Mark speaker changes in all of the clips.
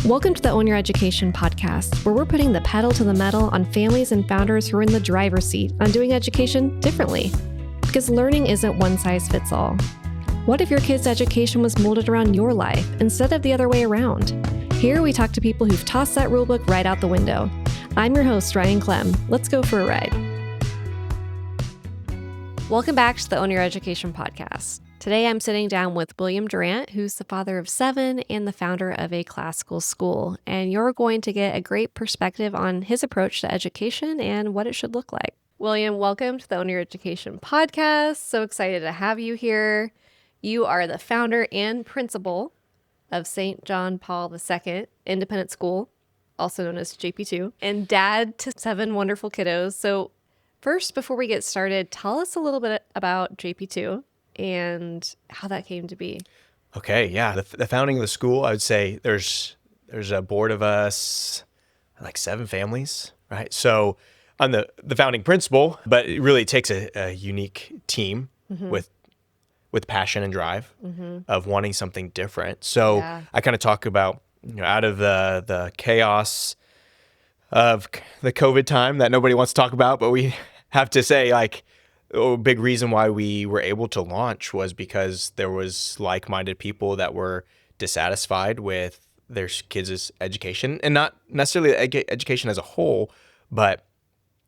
Speaker 1: Welcome to the Own Your Education podcast, where we're putting the pedal to the metal on families and founders who are in the driver's seat on doing education differently. Because learning isn't one size fits all. What if your kid's education was molded around your life instead of the other way around? Here we talk to people who've tossed that rulebook right out the window. I'm your host, Ryan Clem. Let's go for a ride. Welcome back to the Own Your Education podcast. Today I'm sitting down with William Durant, who's the father of 7 and the founder of a classical school. And you're going to get a great perspective on his approach to education and what it should look like. William, welcome to the Own Your Education podcast. So excited to have you here. You are the founder and principal of St. John Paul II Independent School, also known as JP2, and dad to 7 wonderful kiddos. So first, before we get started, tell us a little bit about JP2 and how that came to be.
Speaker 2: Okay, yeah. The founding of the school, I would say there's a board of us, like 7 families, right? So I'm the founding principal, but it really takes a unique team with passion and drive of wanting something different. So I kind of talk about, out of the chaos of the COVID time that nobody wants to talk about, but we have to say, like, a big reason why we were able to launch was because there was like-minded people that were dissatisfied with their kids' education, and not necessarily education as a whole, but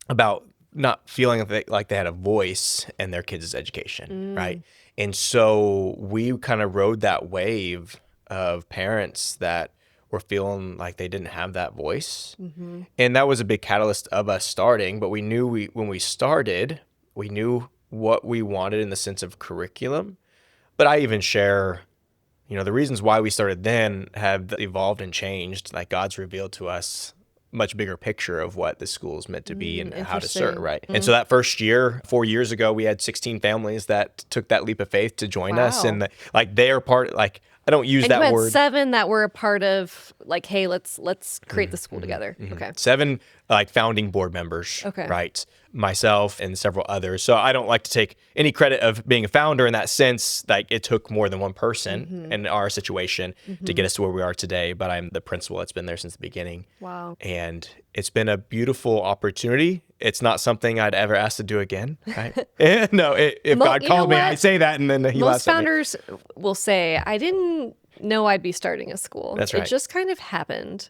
Speaker 2: about not feeling like they had a voice in their kids' education, right? And so we kind of rode that wave of parents that were feeling like they didn't have that voice. And that was a big catalyst of us starting, but we knew when we started, we knew what we wanted in the sense of curriculum. But I even share, the reasons why we started then have evolved and changed. Like, God's revealed to us much bigger picture of what the school is meant to be and how to serve, right? And so that first year, 4 years ago, we had 16 families that took that leap of faith to join us. And they are part, I don't use that word.
Speaker 1: 7 that were a part of, hey, let's create the school together. Okay.
Speaker 2: 7 founding board members, right? Myself and several others. So I don't like to take any credit of being a founder in that sense. Like, it took more than one person in our situation to get us to where we are today. But I'm the principal that's been there since the beginning.
Speaker 1: Wow.
Speaker 2: And it's been a beautiful opportunity. It's not something I'd ever ask to do again, right? No, if God called me, I'd say that, and then he laughs at me.
Speaker 1: Most founders will say, I didn't know I'd be starting a school.
Speaker 2: That's right.
Speaker 1: It just kind of happened.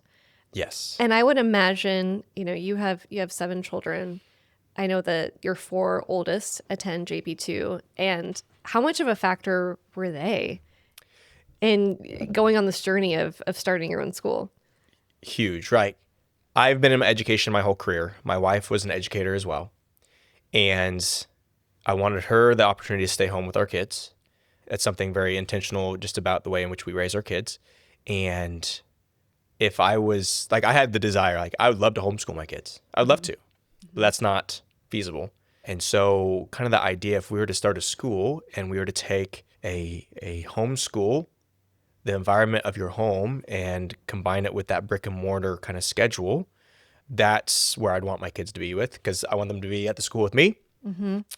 Speaker 2: Yes.
Speaker 1: And I would imagine, you have 7 children. I know that your 4 oldest attend JP2. And how much of a factor were they in going on this journey of starting your own school?
Speaker 2: Huge, right? I've been in education my whole career. My wife was an educator as well. And I wanted her the opportunity to stay home with our kids. It's something very intentional just about the way in which we raise our kids. And if I was, I had the desire, I would love to homeschool my kids. I would love to, but that's not feasible. And so kind of the idea, if we were to start a school and we were to take a homeschool, the environment of your home, and combine it with that brick and mortar kind of schedule, that's where I'd want my kids to be with, because I want them to be at the school with me.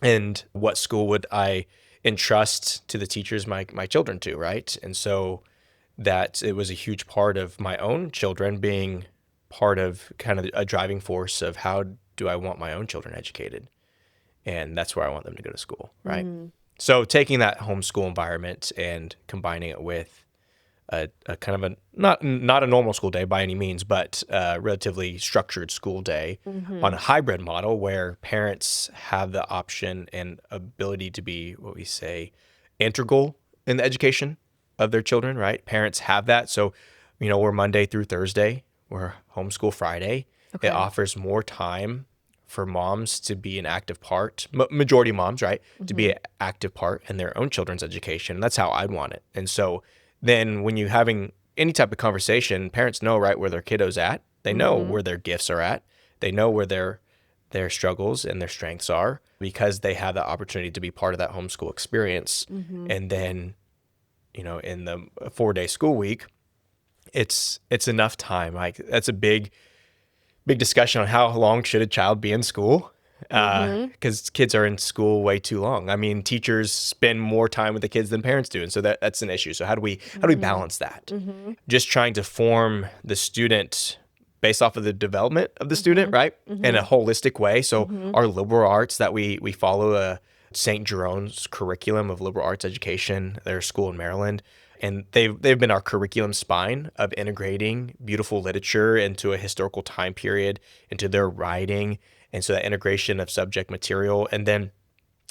Speaker 2: And what school would I entrust to the teachers my children to, right? And so that it was a huge part of my own children being part of kind of a driving force of how do I want my own children educated? And that's where I want them to go to school, right? So taking that homeschool environment and combining it with a kind of not a normal school day by any means, but a relatively structured school day on a hybrid model where parents have the option and ability to be what we say integral in the education of their children, right? Parents have that. So, we're Monday through Thursday, we're homeschool Friday. It offers more time for moms to be an active part, majority moms, right? To be an active part in their own children's education. That's how I'd want it. And so then when you're having any type of conversation, parents know right where their kiddo's at. They know where their gifts are at. They know where their struggles and their strengths are, because they have the opportunity to be part of that homeschool experience. And then, in the 4-day school week, it's enough time. That's a big discussion on how long should a child be in school.
Speaker 1: Mhm.
Speaker 2: because kids are in school way too long. I mean, teachers spend more time with the kids than parents do, and so that's an issue. So how do we
Speaker 1: Mhm.
Speaker 2: balance that?
Speaker 1: Mhm.
Speaker 2: Just trying to form the student based off of the development of the student,
Speaker 1: Mhm.
Speaker 2: right? In a
Speaker 1: Mhm.
Speaker 2: holistic way. So
Speaker 1: Mhm.
Speaker 2: our liberal arts that we follow St. Jerome's curriculum of liberal arts education, their school in Maryland. And they've been our curriculum spine of integrating beautiful literature into a historical time period, into their writing, and so that integration of subject material. And then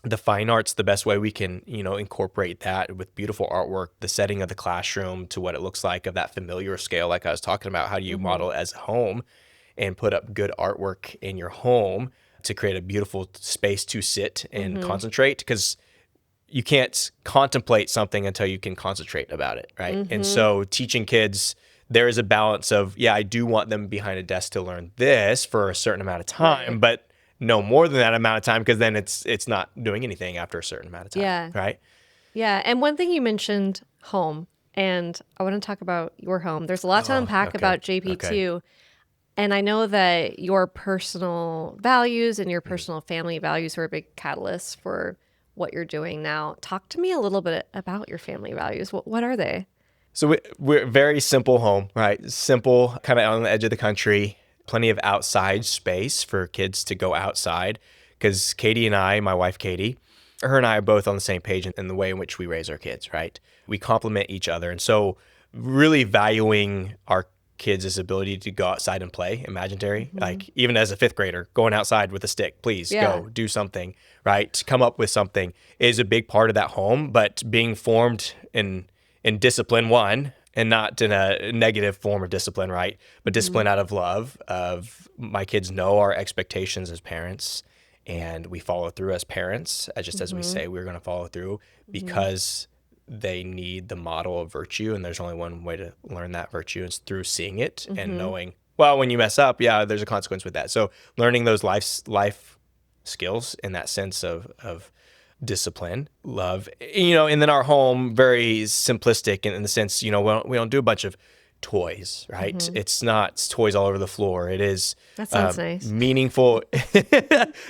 Speaker 2: the fine arts, the best way we can, incorporate that with beautiful artwork, the setting of the classroom to what it looks like of that familiar scale, like I was talking about. How do you
Speaker 1: Mhm.
Speaker 2: model it as a home and put up good artwork in your home to create a beautiful space to sit and
Speaker 1: Mhm.
Speaker 2: concentrate? Because you can't contemplate something until you can concentrate about it, right? And
Speaker 1: Mhm.
Speaker 2: so teaching kids, there is a balance of, yeah, I do want them behind a desk to learn this for a certain amount of time,
Speaker 1: Right.
Speaker 2: but no more than that amount of time, because then it's not doing anything after a certain amount of time,
Speaker 1: Yeah.
Speaker 2: right?
Speaker 1: Yeah. And one thing you mentioned, home, and I want to talk about your home. There's a lot to
Speaker 2: Oh,
Speaker 1: unpack
Speaker 2: okay.
Speaker 1: about JP
Speaker 2: Okay.
Speaker 1: too. And I know that your personal values and your
Speaker 2: Mhm.
Speaker 1: personal family values were a big catalyst for what you're doing now. Talk to me a little bit about your family values. What are they?
Speaker 2: So we're a very simple home, right? Simple, kind of on the edge of the country, plenty of outside space for kids to go outside. Because Katie and I, my wife Katie, her and I are both on the same page in the way in which we raise our kids, right? We complement each other. And so, really valuing our kids' ability to go outside and play, imaginary,
Speaker 1: Hmm.
Speaker 2: like even as a fifth grader, going outside with a stick, please
Speaker 1: Yeah.
Speaker 2: go do something, right? Come up with something is a big part of that home, but being formed in discipline, one, and not in a negative form of discipline, right? But
Speaker 1: Hmm.
Speaker 2: discipline out of love, of my kids know our expectations as parents, and we follow through as parents, just as we
Speaker 1: Hmm.
Speaker 2: say we're going to follow through,
Speaker 1: Hmm.
Speaker 2: because they need the model of virtue, and there's only one way to learn that virtue, is through seeing it and
Speaker 1: Hmm.
Speaker 2: knowing, well, when you mess up, yeah, there's a consequence with that. So learning those life skills in that sense of discipline, love, and then our home, very simplistic in the sense, we don't do a bunch of toys, right?
Speaker 1: Hmm.
Speaker 2: It's not toys all over the floor. It is
Speaker 1: That sounds nice.
Speaker 2: meaningful,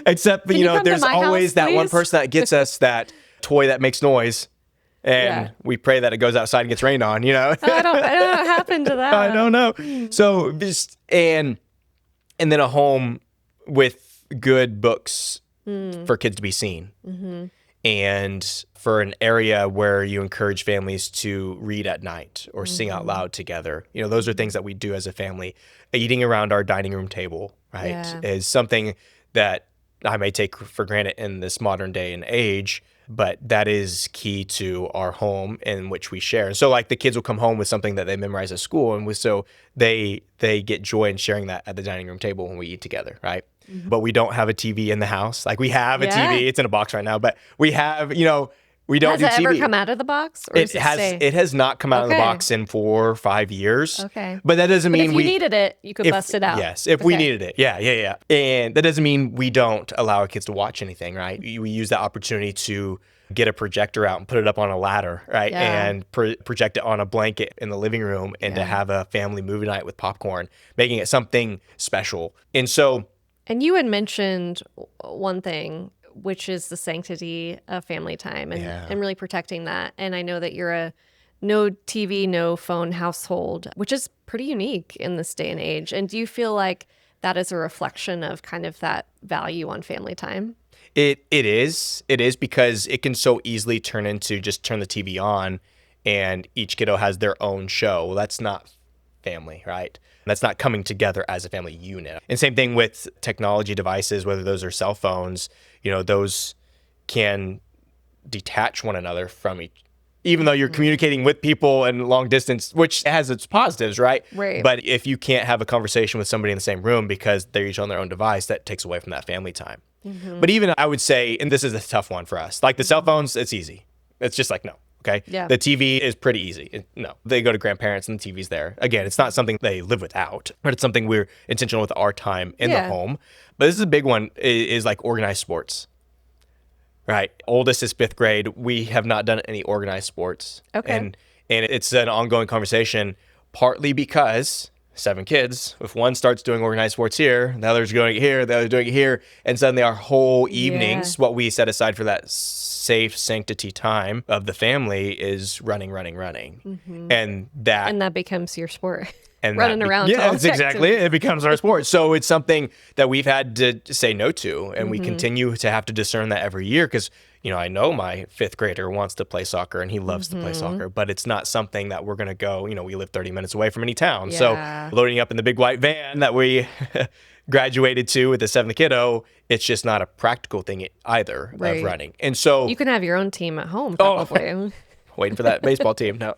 Speaker 2: except,
Speaker 1: Can you come to
Speaker 2: there's
Speaker 1: my house,
Speaker 2: always that one
Speaker 1: please?
Speaker 2: person that gets us that toy that makes noise.
Speaker 1: Yeah.
Speaker 2: And we pray that it goes outside and gets rained on,
Speaker 1: I don't know what happened to
Speaker 2: I
Speaker 1: that.
Speaker 2: don't know. So just, and then a home with good books
Speaker 1: Mm.
Speaker 2: for kids to be seen,
Speaker 1: Hmm.
Speaker 2: and for an area where you encourage families to read at night or sing out
Speaker 1: Hmm.
Speaker 2: loud together. Those are things that we do as a family. Eating around our dining room table, right,
Speaker 1: Yeah.
Speaker 2: is something that I may take for granted in this modern day and age, but that is key to our home in which we share. So like the kids will come home with something that they memorize at school, and so they get joy in sharing that at the dining room table when we eat together, right?
Speaker 1: Hmm.
Speaker 2: But we don't have a TV in the house. Like we have a
Speaker 1: Yeah.
Speaker 2: TV, it's in a box right now, but we have, we don't
Speaker 1: Has
Speaker 2: do
Speaker 1: it ever
Speaker 2: TV.
Speaker 1: come out of the box, or
Speaker 2: It
Speaker 1: does it
Speaker 2: has
Speaker 1: stay?
Speaker 2: it has not come out of the
Speaker 1: Okay.
Speaker 2: box in 4 or 5 years,
Speaker 1: Okay.
Speaker 2: but that doesn't
Speaker 1: But if
Speaker 2: mean
Speaker 1: you needed it, you could
Speaker 2: if
Speaker 1: bust it out.
Speaker 2: yes, if we
Speaker 1: Okay.
Speaker 2: needed it. Yeah, yeah, yeah. And that doesn't mean we don't allow our kids to watch anything, right? We use that opportunity to get a projector out and put it up on a ladder, right?
Speaker 1: Yeah.
Speaker 2: And project it on a blanket in the living room, and to
Speaker 1: Yeah.
Speaker 2: have a family movie night with popcorn, making it something special. And so,
Speaker 1: And you had mentioned one thing, which is the sanctity of family time
Speaker 2: yeah.
Speaker 1: and really protecting that. And I know that you're a no TV, no phone household, which is pretty unique in this day and age. And do you feel like that is a reflection of kind of that value on family time?
Speaker 2: It is because it can so easily turn into just turn the TV on and each kiddo has their own show. Well, that's not family, right? That's not coming together as a family unit. And same thing with technology devices, whether those are cell phones, those can detach one another from each, even though you're
Speaker 1: Mhm.
Speaker 2: communicating with people and long distance, which has its positives, right?
Speaker 1: Right.
Speaker 2: But if you can't have a conversation with somebody in the same room because they're each on their own device, that takes away from that family time.
Speaker 1: Hmm.
Speaker 2: But even I would say, and this is a tough one for us, like the cell phones, it's easy. It's just like, no. Okay.
Speaker 1: Yeah.
Speaker 2: The TV is pretty easy. No, they go to grandparents and the TV's there. Again, it's not something they live without, but it's something we're intentional with our time in the
Speaker 1: Yeah.
Speaker 2: home. But this is a big one, is like organized sports, right? Oldest is fifth grade. We have not done any organized sports.
Speaker 1: Okay.
Speaker 2: And it's an ongoing conversation, partly because 7 kids. If one starts doing organized sports here, the other's doing it here, the other's doing it here, and suddenly our whole evenings, what we set aside for that safe sanctity time of the family is running. And
Speaker 1: that becomes your sport.
Speaker 2: and
Speaker 1: Running around.
Speaker 2: yeah, that's exactly it. It becomes our sport. So it's something that we've had to say no to, and we continue to have to discern that every year because, I know my 5th grader wants to play soccer and he loves to play soccer, but it's not something that we're going to go, we live 30 minutes away from any town.
Speaker 1: Yeah.
Speaker 2: So loading up in the big white van that we graduated to with the 7th kiddo, it's just not a practical thing either of running. And so
Speaker 1: you can have your own team at home probably.
Speaker 2: Waiting for that baseball team. No,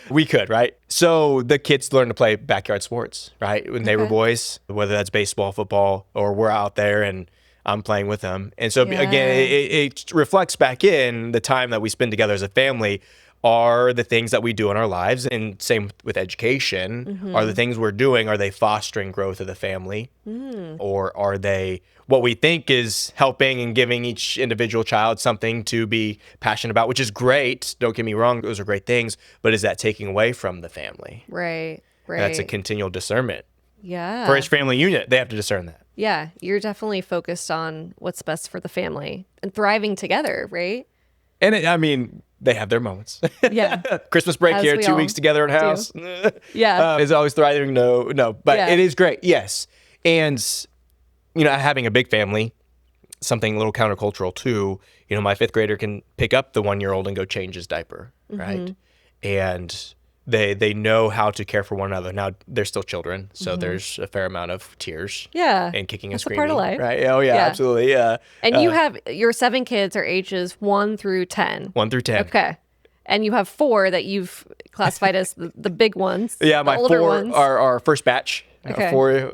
Speaker 2: we could, right? So the kids learn to play backyard sports, right? When they were boys, whether that's baseball, football, or we're out there and I'm playing with them. And so again, it reflects back in the time that we spend together as a family are the things that we do in our lives. And same with education, are the things we're doing, are they fostering growth of the family? Or are they what we think is helping and giving each individual child something to be passionate about, which is great. Don't get me wrong. Those are great things. But is that taking away from the family?
Speaker 1: Right.
Speaker 2: And that's a continual discernment.
Speaker 1: Yeah.
Speaker 2: For each family unit, they have to discern that.
Speaker 1: Yeah. You're definitely focused on what's best for the family and thriving together, right?
Speaker 2: And they have their moments.
Speaker 1: Yeah.
Speaker 2: Christmas break
Speaker 1: As
Speaker 2: here,
Speaker 1: we
Speaker 2: 2
Speaker 1: all
Speaker 2: weeks together in house.
Speaker 1: Yeah.
Speaker 2: Is always thriving. No. But it is great. Yes. And, having a big family, something a little countercultural too, my 5th grader can pick up the 1-year-old and go change his diaper, right? And they know how to care for one another. Now, they're still children, so there's a fair amount of tears.
Speaker 1: Yeah.
Speaker 2: And kicking and
Speaker 1: That's
Speaker 2: screaming.
Speaker 1: A part of life.
Speaker 2: Right? Oh, yeah. Absolutely. Yeah.
Speaker 1: And you have your 7 kids are ages 1 through 10.
Speaker 2: 1 through 10.
Speaker 1: Okay. And you have 4 that you've classified as the big ones.
Speaker 2: Yeah, my
Speaker 1: older
Speaker 2: 4
Speaker 1: ones.
Speaker 2: are our first batch.
Speaker 1: Okay.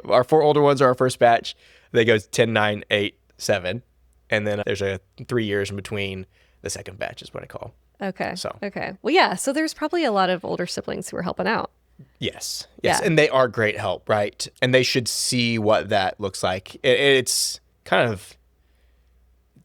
Speaker 2: Our 4 older ones are our first batch. They go 10, 9, 8, 7. And then there's 3 years in between the second batch is what I call.
Speaker 1: Okay.
Speaker 2: So.
Speaker 1: Okay. Well, yeah. So there's probably a lot of older siblings who are helping out.
Speaker 2: Yes.
Speaker 1: Yeah.
Speaker 2: And they are great help, right? And they should see what that looks like. It's kind of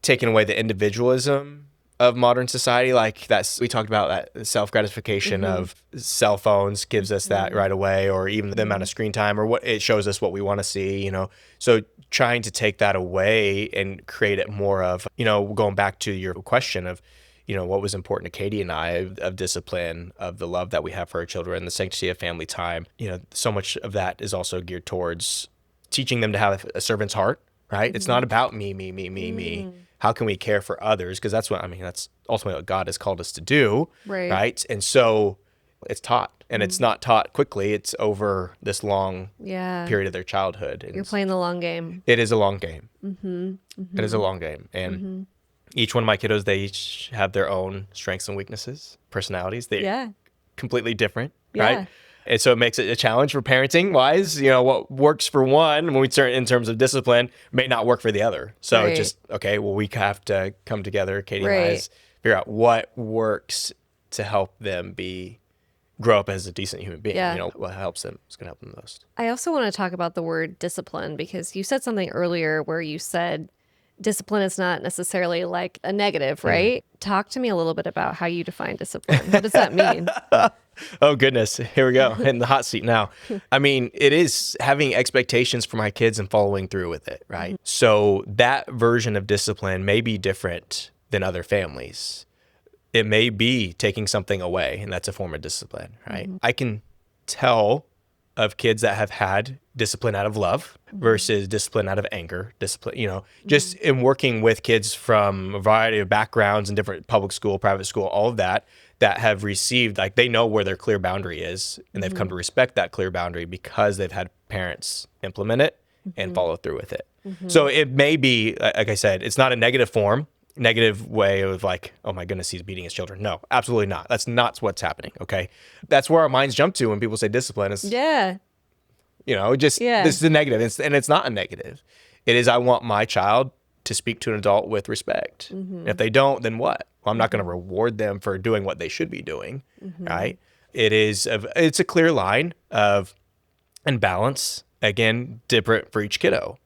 Speaker 2: taking away the individualism of modern society. Like we talked about that self-gratification of cell phones gives us that right away, or even the amount of screen time, or what it shows us what we want to see, So trying to take that away and create it more of, going back to your question of, what was important to Katie and I of discipline, of the love that we have for our children, the sanctity of family time. So much of that is also geared towards teaching them to have a servant's heart, right? It's not about me. How can we care for others? Because that's ultimately what God has called us to do, right? And so it's taught, and it's not taught quickly. It's over this long period of their childhood. And
Speaker 1: you're playing the long game.
Speaker 2: It is a long game. It is a long game. And each one of my kiddos, they each have their own strengths and weaknesses, personalities. They're completely different, right? And so it makes it a challenge for parenting wise. What works for one when we turn in terms of discipline may not work for the other. So it's just, we have to come together, Katie and I, figure out what works to help them grow up as a decent human being. What helps them is going to help them most.
Speaker 1: I also want to talk about the word discipline, because you said something earlier where you said discipline is not necessarily like a negative, right? Talk to me a little bit about how you define discipline. What does that mean?
Speaker 2: Oh, goodness. Here we go. In the hot seat now. It is having expectations for my kids and following through with it, right? So that version of discipline may be different than other families. It may be taking something away, and that's a form of discipline, right? I can tell of kids that have had discipline out of love versus discipline out of anger, just in working with kids from a variety of backgrounds in different public school, private school, all of that have received, they know where their clear boundary is, and they've come to respect that clear boundary because they've had parents implement it and follow through with it. So it may be, like I said, it's not a negative way of oh my goodness, he's beating his children. No, absolutely not. That's not what's happening. Okay. That's where our minds jump to when people say discipline is, this is a negative. And it's not a negative. It is, I want my child to speak to an adult with respect. If they don't, then what? Well, I'm not going to reward them for doing what they should be doing. Right. It's a clear line and balance, again, different for each kiddo.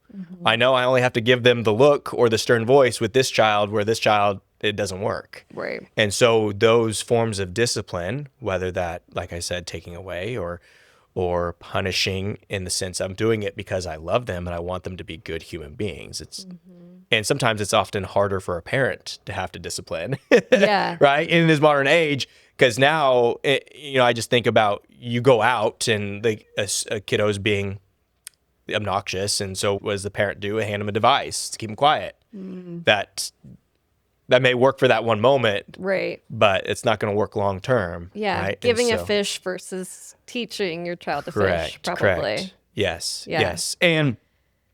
Speaker 2: I know I only have to give them the look or the stern voice with this child, where this child, it doesn't work.
Speaker 1: Right.
Speaker 2: And so those forms of discipline, whether that, like I said, taking away or or punishing in the sense I'm doing it because I love them and I want them to be good human beings. And sometimes it's often harder for a parent to have to discipline,
Speaker 1: Yeah.
Speaker 2: right? In this modern age, because now, I just think about you go out and a kiddo's being obnoxious. And so what does the parent do? Hand them a device to keep them quiet. That may work for that one moment,
Speaker 1: Right.
Speaker 2: but it's not going to work long term.
Speaker 1: Yeah.
Speaker 2: Right?
Speaker 1: Giving a fish versus teaching your child to fish, probably.
Speaker 2: Correct. Yes.
Speaker 1: Yeah.
Speaker 2: Yes. And,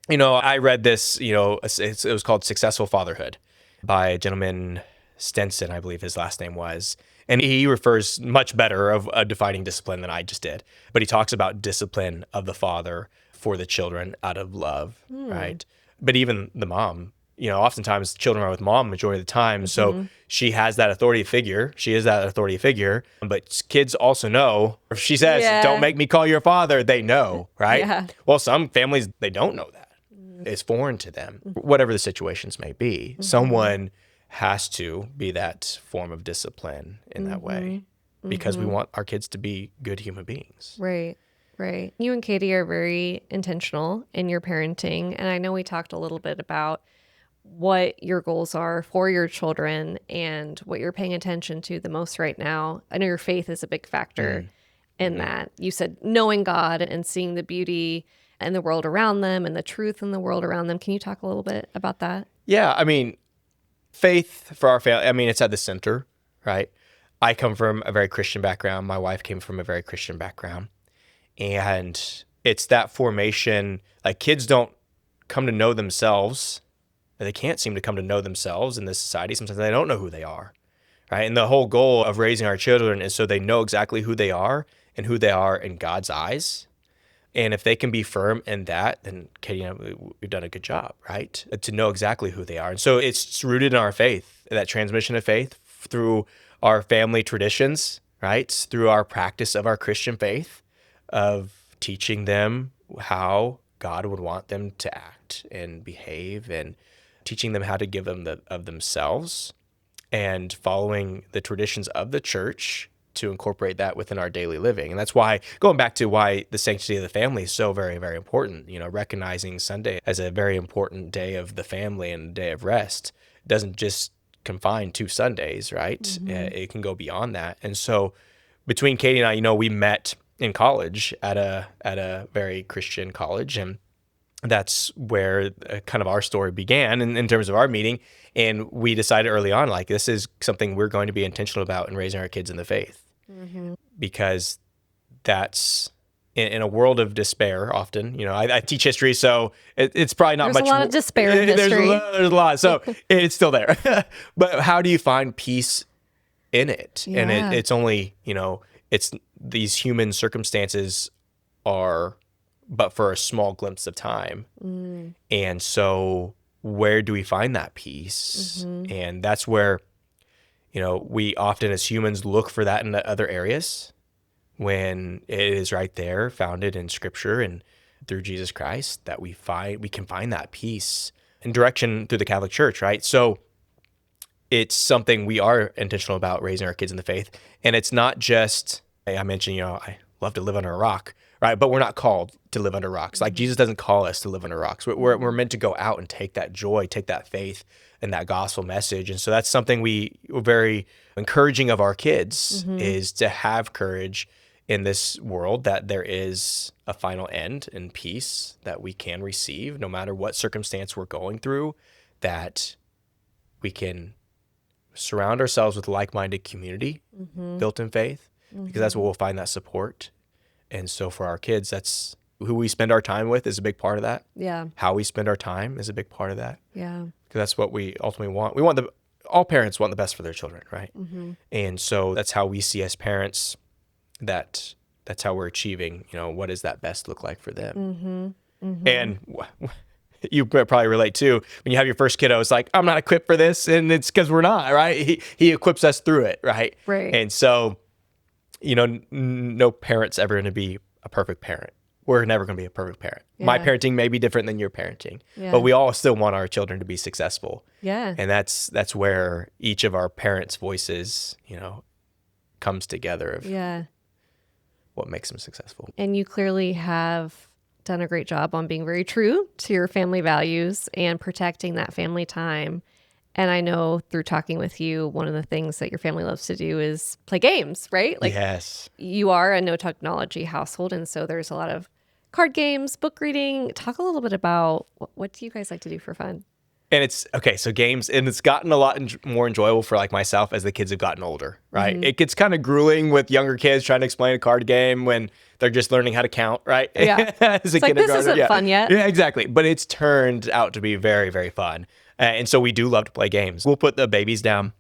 Speaker 2: I read this, it was called Successful Fatherhood by a gentleman, Stenson, I believe his last name was. And he refers much better of defining discipline than I just did. But he talks about discipline of the father for the children out of love, right? But even the mom, oftentimes children are with mom majority of the time. So she has that authority figure. She is that authority figure. But kids also know, if she says, don't make me call your father, they know, right?
Speaker 1: Yeah.
Speaker 2: Well, some families, they don't know that. It's foreign to them, whatever the situations may be. Someone has to be that form of discipline in that way because we want our kids to be good human beings.
Speaker 1: Right. Right. You and Katie are very intentional in your parenting. And I know we talked a little bit about what your goals are for your children and what you're paying attention to the most right now. I know your faith is a big factor in that. You said knowing God and seeing the beauty and the world around them and the truth in the world around them. Can you talk a little bit about that?
Speaker 2: Yeah. I mean, faith for our family, it's at the center, right? I come from a very Christian background. My wife came from a very Christian background. And it's that formation, like kids don't come to know themselves. They can't seem to come to know themselves in this society. Sometimes they don't know who they are, right? And the whole goal of raising our children is so they know exactly who they are and who they are in God's eyes. And if they can be firm in that, then Katie and I, we've done a good job, right? To know exactly who they are. And so it's rooted in our faith, that transmission of faith through our family traditions, right? Through our practice of our Christian faith, of teaching them how God would want them to act and behave, and teaching them how to give them of themselves, and following the traditions of the church to incorporate that within our daily living. And that's why, going back to why the sanctity of the family is so very, very important, recognizing Sunday as a very important day of the family and a day of rest doesn't just confine to Sundays, right? It can go beyond that. And so between Katie and I, we met in college at a very Christian college, and that's where kind of our story began in terms of our meeting. And we decided early on, like, this is something we're going to be intentional about in raising our kids in the faith, because that's in a world of despair. Often, I teach history, so it's probably not
Speaker 1: There's
Speaker 2: much.
Speaker 1: a lot of despair in history.
Speaker 2: There's a lot, so it's still there. But how do you find peace in it?
Speaker 1: Yeah.
Speaker 2: And it's only, it's these human circumstances are but for a small glimpse of time. And so where do we find that peace? And that's where, we often as humans look for that in the other areas, when it is right there, founded in Scripture and through Jesus Christ, that we can find that peace and direction through the Catholic Church, right? So it's something we are intentional about, raising our kids in the faith. And it's not just, I mentioned, I love to live under a rock, right? But we're not called to live under rocks. Like, Jesus doesn't call us to live under rocks. We're meant to go out and take that joy, take that faith and that gospel message. And so that's something we're very encouraging of our kids, is to have courage in this world, that there is a final end and peace that we can receive no matter what circumstance we're going through, that we can surround ourselves with like-minded community built in faith, because that's where we'll find that support. And so for our kids, that's who we spend our time with is a big part of that.
Speaker 1: Yeah.
Speaker 2: How we spend our time is a big part of that.
Speaker 1: Yeah.
Speaker 2: Because that's what we ultimately want. All parents want the best for their children, right? And so that's how we see as parents, that's how we're achieving, what does that best look like for them? And you probably relate too, when you have your first kiddo, it's like, I'm not equipped for this. And it's because we're not, right? He equips us through it, right?
Speaker 1: Right.
Speaker 2: And so, no parent's ever going to be a perfect parent. We're never going to be a perfect parent.
Speaker 1: Yeah.
Speaker 2: My parenting may be different than your parenting,
Speaker 1: Yeah.
Speaker 2: but we all still want our children to be successful.
Speaker 1: Yeah.
Speaker 2: And that's where each of our parents' voices, comes together.
Speaker 1: Yeah.
Speaker 2: what makes them successful.
Speaker 1: And you clearly have done a great job on being very true to your family values and protecting that family time. And I know through talking with you, one of the things that your family loves to do is play games, right? Like
Speaker 2: Yes.
Speaker 1: you are a no technology household. And so there's a lot of card games, book reading. Talk a little bit about what do you guys like to do for fun?
Speaker 2: And it's okay. So games, and it's gotten a lot more enjoyable for like myself as the kids have gotten older, right? It gets kind of grueling with younger kids trying to explain a card game when they're just learning how to count, right?
Speaker 1: Yeah.
Speaker 2: As a
Speaker 1: It's like, this isn't fun yet.
Speaker 2: Yeah, exactly. But it's turned out to be very, very fun. And so we do love to play games. We'll put the babies down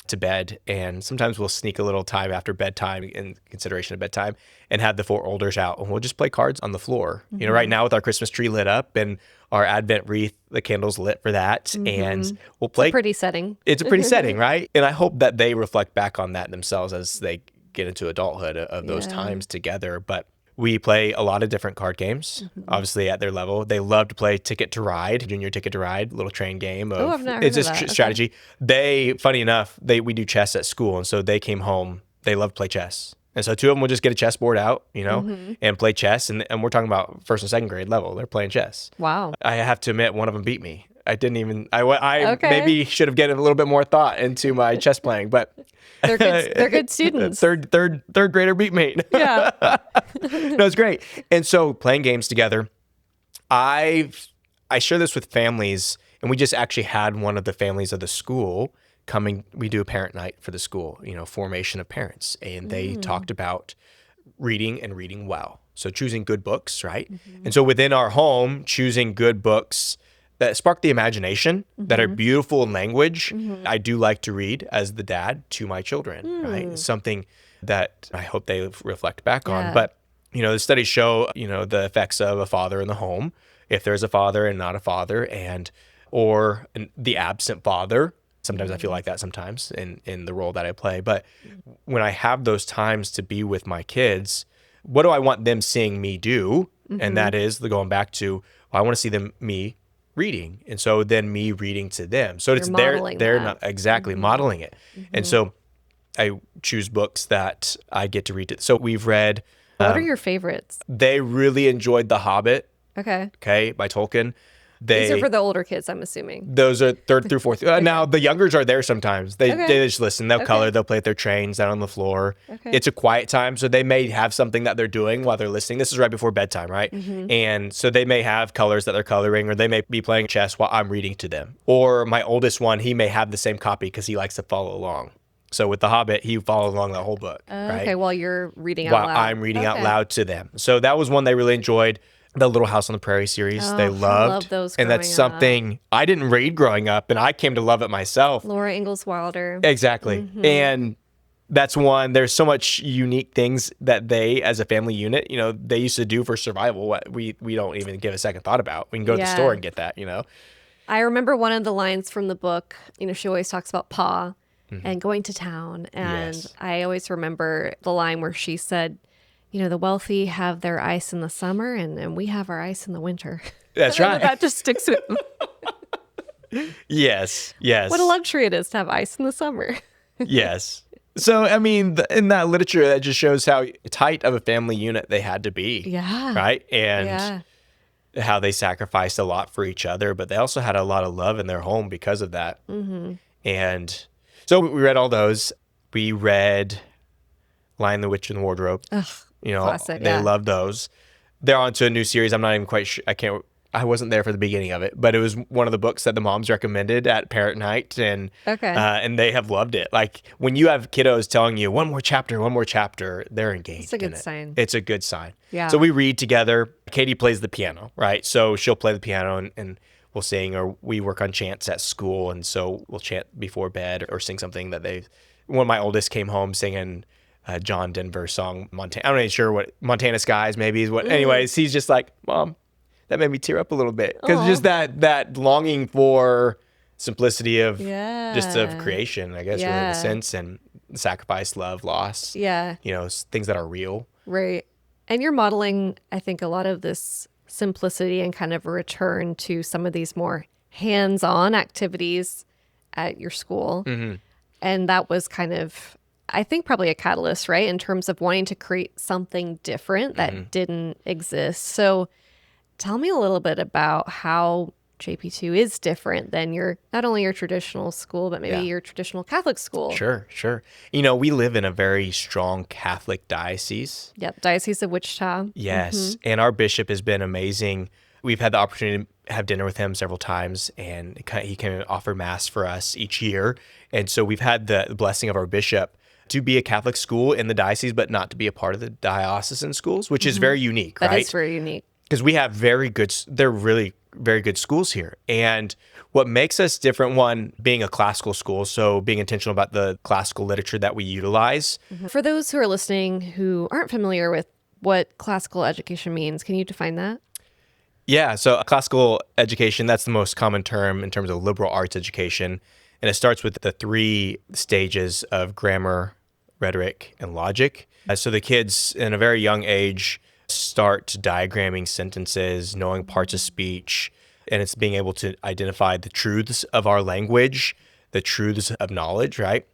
Speaker 2: to bed, and sometimes we'll sneak a little time after bedtime in consideration of bedtime and have the 4 olders out, and we'll just play cards on the floor. You know, right now with our Christmas tree lit up and our Advent wreath, the candles lit for that, and we'll play.
Speaker 1: It's a pretty setting.
Speaker 2: It's a pretty setting, right? And I hope that they reflect back on that themselves as they get into adulthood of those times together. But we play a lot of different card games, obviously at their level. They love to play Ticket to Ride, Junior Ticket to Ride, little train game.
Speaker 1: I've not heard
Speaker 2: it's
Speaker 1: of
Speaker 2: a
Speaker 1: that.
Speaker 2: strategy. They, funny enough, we do chess at school. And so they came home, they love to play chess. And so 2 of them will just get a chessboard out, and play chess. And we're talking about 1st and 2nd grade level. They're playing chess.
Speaker 1: Wow.
Speaker 2: I have to admit, one of them beat me. I didn't even, I
Speaker 1: Okay.
Speaker 2: maybe should have given a little bit more thought into my chess playing, but
Speaker 1: They're good students.
Speaker 2: third grader beat me.
Speaker 1: Yeah.
Speaker 2: No, it's great. And so playing games together, I share this with families, and we just actually had one of the families of the school coming. We do a parent night for the school, formation of parents, and they talked about reading and reading well. So choosing good books, right? And so within our home, choosing good books that spark the imagination, that are beautiful in language. I do like to read as the dad to my children, right? Something that I hope they reflect back on. But, the studies show, the effects of a father in the home, if there's a father and not a father, or the absent father. Sometimes I feel like that sometimes in the role that I play. But when I have those times to be with my kids, what do I want them seeing me do? And that is going back to, I want to see me reading. And so then me reading to them. So it's they're not exactly modeling it. And so I choose books that I get to read. So we've read.
Speaker 1: What are your favorites?
Speaker 2: They really enjoyed The Hobbit.
Speaker 1: Okay.
Speaker 2: By Tolkien.
Speaker 1: These are for the older kids, I'm assuming.
Speaker 2: Those are 3rd through 4th. Now, the youngers are there sometimes. They just listen. They'll color. They'll play with their trains down on the floor. It's a quiet time, so they may have something that they're doing while they're listening. This is right before bedtime, right? And so they may have colors that they're coloring, or they may be playing chess while I'm reading to them. Or my oldest one, he may have the same copy because he likes to follow along. So with The Hobbit, he follows along the whole book. Right?
Speaker 1: Okay, while you're reading out
Speaker 2: loud.
Speaker 1: While
Speaker 2: I'm reading out loud to them. So that was one they really enjoyed. The Little House on the Prairie series, they loved.
Speaker 1: I love those
Speaker 2: and that's something I didn't read growing up, and I came to love it myself.
Speaker 1: Laura Ingalls Wilder.
Speaker 2: Exactly. And that's one, there's so much unique things that they, as a family unit, they used to do for survival, what we don't even give a second thought about. We can go to the store and get that,
Speaker 1: I remember one of the lines from the book, she always talks about Pa and going to town. And I always remember the line where she said, the wealthy have their ice in the summer and we have our ice in the winter.
Speaker 2: That's right.
Speaker 1: That just sticks with me.
Speaker 2: Yes.
Speaker 1: What a luxury it is to have ice in the summer.
Speaker 2: Yes. So, I mean, in that literature, that just shows how tight of a family unit they had to be.
Speaker 1: Yeah.
Speaker 2: Right? And how they sacrificed a lot for each other, but they also had a lot of love in their home because of that. And so we read all those. We read Lion, the Witch, and the Wardrobe.
Speaker 1: Ugh. Classic,
Speaker 2: they love those. They're on to a new series. I'm not even quite sure. I wasn't there for the beginning of it, but it was one of the books that the moms recommended at parent night, and they have loved it. Like when you have kiddos telling you one more chapter, they're engaged.
Speaker 1: It's a good sign.
Speaker 2: It's a good sign.
Speaker 1: Yeah.
Speaker 2: So we read together. Katie plays the piano, right? So she'll play the piano and we'll sing, or we work on chants at school, and so we'll chant before bed or sing something that one of my oldest came home singing John Denver song, Montana. I'm not even sure what Montana Skies maybe is what. Anyways, he's just like, Mom, that made me tear up a little bit because just that longing for simplicity of just of creation, I guess, really in a sense, and sacrifice, love, loss.
Speaker 1: Yeah,
Speaker 2: things that are real.
Speaker 1: Right, and you're modeling, I think, a lot of this simplicity and kind of a return to some of these more hands-on activities at your school, and that was kind of I think probably a catalyst, right? In terms of wanting to create something different that didn't exist. So tell me a little bit about how JP2 is different than not only your traditional school, but maybe
Speaker 2: Yeah.
Speaker 1: your traditional Catholic school.
Speaker 2: Sure. We live in a very strong Catholic diocese.
Speaker 1: Yep. Diocese of Wichita.
Speaker 2: Yes. And our bishop has been amazing. We've had the opportunity to have dinner with him several times, and he can offer mass for us each year. And so we've had the blessing of our bishop to be a Catholic school in the diocese, but not to be a part of the diocesan schools, which is very unique,
Speaker 1: That
Speaker 2: right?
Speaker 1: is very unique.
Speaker 2: Because we have they're really very good schools here. And what makes us different, one, being a classical school, so being intentional about the classical literature that we utilize.
Speaker 1: For those who are listening who aren't familiar with what classical education means, can you define that?
Speaker 2: Yeah, so classical education, that's the most common term in terms of liberal arts education. And it starts with the 3 stages of grammar, rhetoric, and logic. So the kids in a very young age start diagramming sentences, knowing parts of speech, and it's being able to identify the truths of our language, the truths of knowledge, right?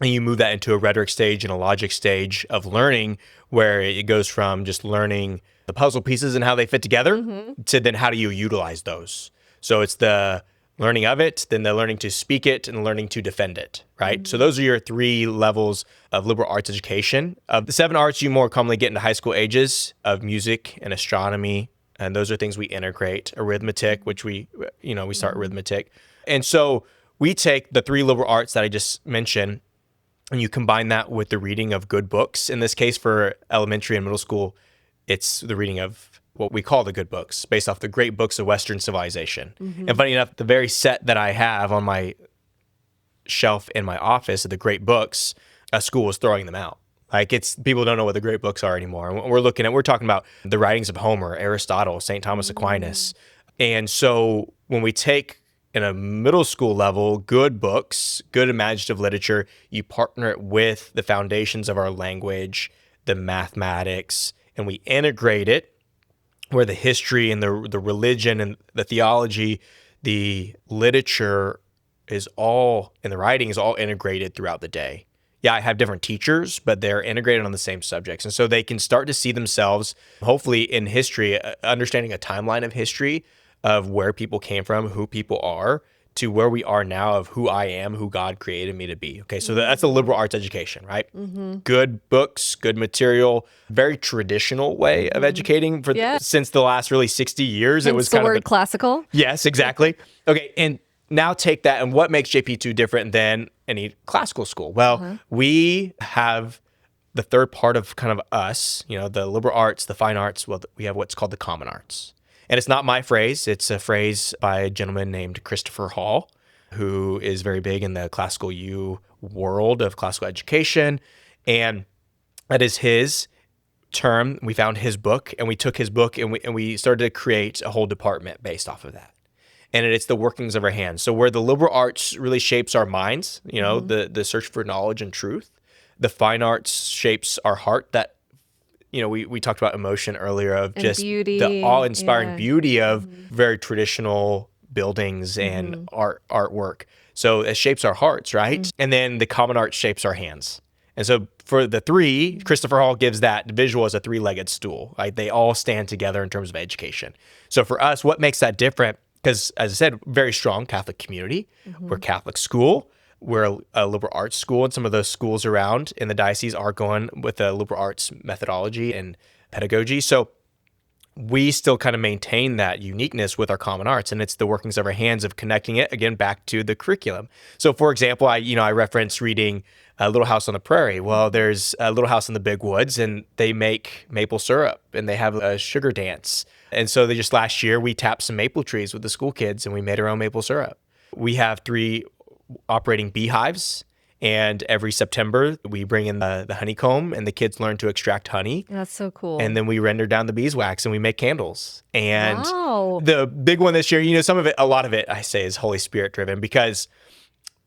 Speaker 2: And you move that into a rhetoric stage and a logic stage of learning, where it goes from just learning the puzzle pieces and how they fit together to then how do you utilize those. So it's the learning of it, then the learning to speak it, and learning to defend it, right? So those are your 3 levels of liberal arts education. Of the 7 arts you more commonly get into high school ages of music and astronomy, and those are things we integrate. Arithmetic, which we start arithmetic. And so we take the 3 liberal arts that I just mentioned, and you combine that with the reading of good books. In this case, for elementary and middle school, it's the reading of what we call the good books, based off the great books of Western civilization. And funny enough, the very set that I have on my shelf in my office of the great books, a school was throwing them out. Like, people don't know what the great books are anymore. And we're talking about the writings of Homer, Aristotle, St. Thomas Aquinas. And so when we take in a middle school level, good books, good imaginative literature, you partner it with the foundations of our language, the mathematics, and we integrate it where the history and the religion and the theology, the literature is all, and the writing is all integrated throughout the day. Yeah, I have different teachers, but they're integrated on the same subjects. And so they can start to see themselves, hopefully in history, understanding a timeline of history of where people came from, who people are, to where we are now of who I am, who God created me to be. Okay, so that's a liberal arts education, right? Good books, good material, very traditional way of educating since the last really 60 years.
Speaker 1: Hence
Speaker 2: it was
Speaker 1: the
Speaker 2: kind
Speaker 1: word
Speaker 2: of
Speaker 1: classical.
Speaker 2: Yes, exactly. Okay, and now take that, and what makes JP2 different than any classical school? Well, we have the third part of kind of us, the liberal arts, the fine arts. Well, we have what's called the common arts. And it's not my phrase. It's a phrase by a gentleman named Christopher Hall, who is very big in the classical U world of classical education. And that is his term. We found his book, and we took his book, and we started to create a whole department based off of that. And it's the workings of our hands. So where the liberal arts really shapes our minds, the search for knowledge and truth, the fine arts shapes our heart, that we talked about emotion earlier, of
Speaker 1: And
Speaker 2: just
Speaker 1: beauty.
Speaker 2: the awe-inspiring
Speaker 1: Yeah.
Speaker 2: beauty of very traditional buildings and artwork. So it shapes our hearts, right? And then the common art shapes our hands. And so for the 3, Christopher Hall gives that visual as a 3-legged stool. Like, they all stand together in terms of education. So for us, what makes that different? Because, as I said, very strong Catholic community. We're a Catholic school. We're a liberal arts school, and some of those schools around in the diocese are going with a liberal arts methodology and pedagogy. So we still kind of maintain that uniqueness with our common arts, and it's the workings of our hands of connecting it, again, back to the curriculum. So, for example, I referenced reading Little House on the Prairie. Well, there's a Little House in the Big Woods, and they make maple syrup, and they have a sugar dance. And so just last year, we tapped some maple trees with the school kids, and we made our own maple syrup. We have 3 operating beehives, and every September we bring in the honeycomb, and the kids learn to extract honey.
Speaker 1: That's so cool.
Speaker 2: And then we render down the beeswax, and we make candles. And
Speaker 1: Wow.
Speaker 2: the big one this year, a lot of it I say is Holy Spirit driven, because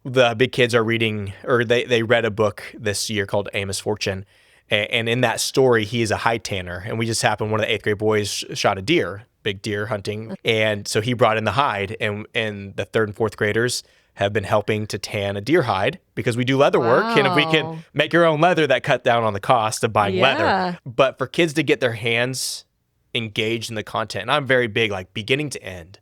Speaker 2: the big kids are reading, or they read a book this year called Amos Fortune. And in that story, he is a hide tanner. And we just happened, one of the 8th grade boys shot a deer, big deer hunting. And so he brought in the hide, and the 3rd and 4th graders have been helping to tan a deer hide because we do leather work. And if we
Speaker 1: Wow.
Speaker 2: can make your own leather, that cut down on the cost of buying leather.
Speaker 1: Yeah.
Speaker 2: But for kids to get their hands engaged in the content, and I'm very big, like beginning to end,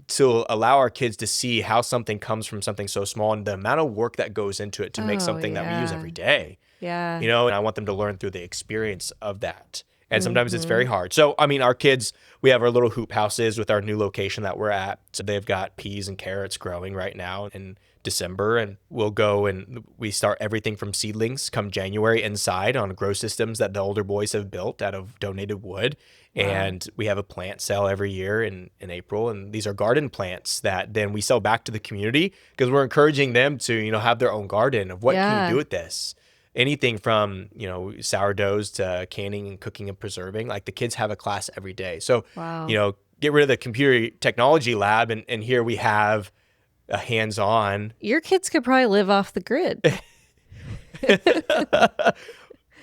Speaker 2: to allow our kids to see how something comes from something so small and the amount of work that goes into it to make something that we use every day.
Speaker 1: Yeah.
Speaker 2: You know, and I want them to learn through the experience of that. And sometimes it's very hard. So, I mean, our kids, we have our little hoop houses with our new location that we're at. So they've got peas and carrots growing right now in December. And we'll go and we start everything from seedlings come January inside on grow systems that the older boys have built out of donated wood. Wow. And we have a plant sale every year in April. And these are garden plants that then we sell back to the community because we're encouraging them to, you know, have their own garden of what can you do with this? Anything from, you know, sourdoughs to canning and cooking and preserving. Like the kids have a class every day. So, you know, get rid of the computer technology lab and here we have a hands-on.
Speaker 1: Your kids could probably live off the grid.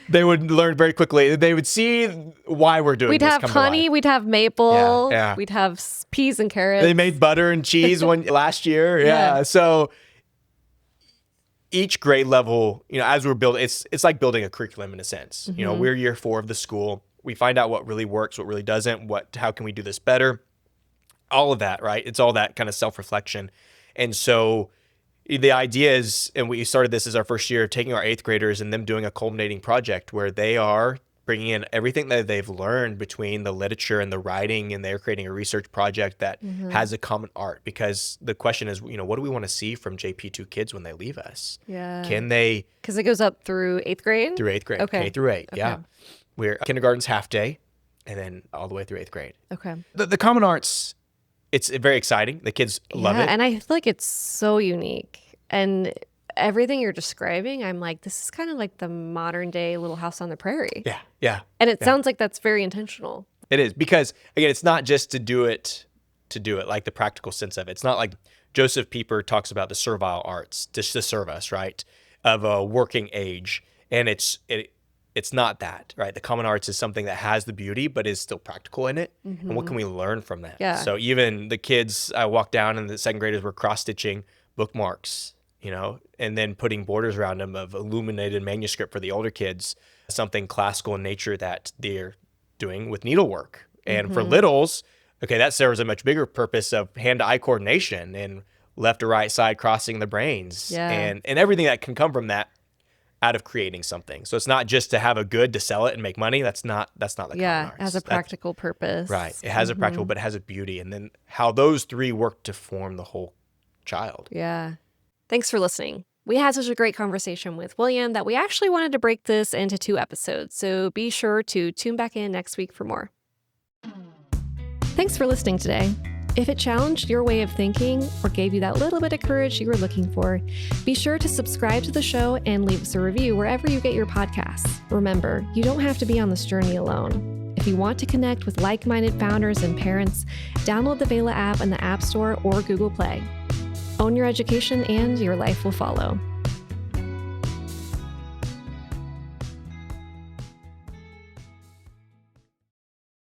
Speaker 2: They would learn very quickly. They would see why we're doing
Speaker 1: We'd
Speaker 2: this.
Speaker 1: have honey, we'd have maple,
Speaker 2: Yeah.
Speaker 1: we'd have peas and carrots.
Speaker 2: They made butter and cheese last year. Yeah. So each grade level, you know, as we're building, it's like building a curriculum in a sense. You know, we're year 4 of the school. We find out what really works, what really doesn't, how can we do this better? All of that, right? It's all that kind of self-reflection. And so the idea is, and we started this as our first year, taking our 8th graders and them doing a culminating project where they are bringing in everything that they've learned between the literature and the writing, and they're creating a research project that has a common art. Because the question is, you know, what do we want to see from JP2 kids when they leave us?
Speaker 1: Yeah.
Speaker 2: Can they?
Speaker 1: Because it goes up through 8th grade?
Speaker 2: Through 8th grade.
Speaker 1: Okay.
Speaker 2: K through 8.
Speaker 1: Okay.
Speaker 2: Yeah. We're kindergarten's half day and then all the way through 8th grade.
Speaker 1: Okay.
Speaker 2: The common arts, it's very exciting. The kids love it.
Speaker 1: And I feel like it's so unique. And everything you're describing, I'm like, this is kind of like the modern day Little House on the Prairie.
Speaker 2: Yeah. Yeah.
Speaker 1: And it sounds like that's very intentional.
Speaker 2: It is because, again, it's not just to do it, like the practical sense of it. It's not like Joseph Pieper talks about the servile arts, just the service, right, of a working age. And it's not that, right? The common arts is something that has the beauty, but is still practical in it. And what can we learn from that?
Speaker 1: Yeah.
Speaker 2: So even the kids, I walked down and the 2nd graders were cross-stitching bookmarks, you know, and then putting borders around them of illuminated manuscript for the older kids, something classical in nature that they're doing with needlework. And for littles, okay, that serves a much bigger purpose of hand-to-eye coordination and left to right side crossing the brains and everything that can come from that out of creating something. So it's not just to have a good to sell it and make money. That's not the common arts.
Speaker 1: It has a practical purpose.
Speaker 2: Right. It has a practical, but it has a beauty. And then how those 3 work to form the whole child.
Speaker 1: Yeah. Thanks for listening. We had such a great conversation with William that we actually wanted to break this into 2 episodes. So be sure to tune back in next week for more. Thanks for listening today. If it challenged your way of thinking or gave you that little bit of courage you were looking for, be sure to subscribe to the show and leave us a review wherever you get your podcasts. Remember, you don't have to be on this journey alone. If you want to connect with like-minded founders and parents, download the Vela app in the App Store or Google Play. Own your education and your life will follow.